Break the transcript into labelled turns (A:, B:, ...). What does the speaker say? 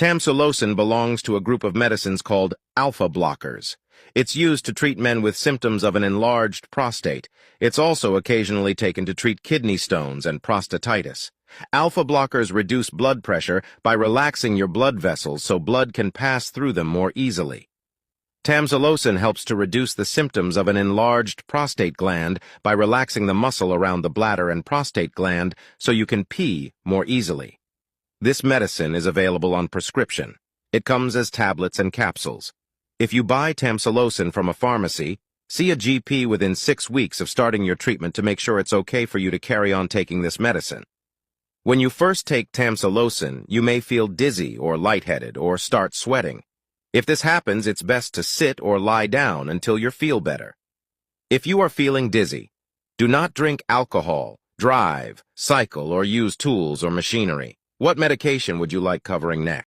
A: Tamsulosin belongs to a group of medicines called alpha blockers. It's used to treat men with symptoms of an enlarged prostate. It's also occasionally taken to treat kidney stones and prostatitis. Alpha blockers reduce blood pressure by relaxing your blood vessels so blood can pass through them more easily. Tamsulosin helps to reduce the symptoms of an enlarged prostate gland by relaxing the muscle around the bladder and prostate gland so you can pee more easily. This medicine is available on prescription. It comes as tablets and capsules. If you buy Tamsulosin from a pharmacy, see a GP within 6 weeks of starting your treatment to make sure it's okay for you to carry on taking this medicine. When you first take Tamsulosin, you may feel dizzy or lightheaded or start sweating. If this happens, it's best to sit or lie down until you feel better. If you are feeling dizzy, do not drink alcohol, drive, cycle, or use tools or machinery. What medication would you like covering next?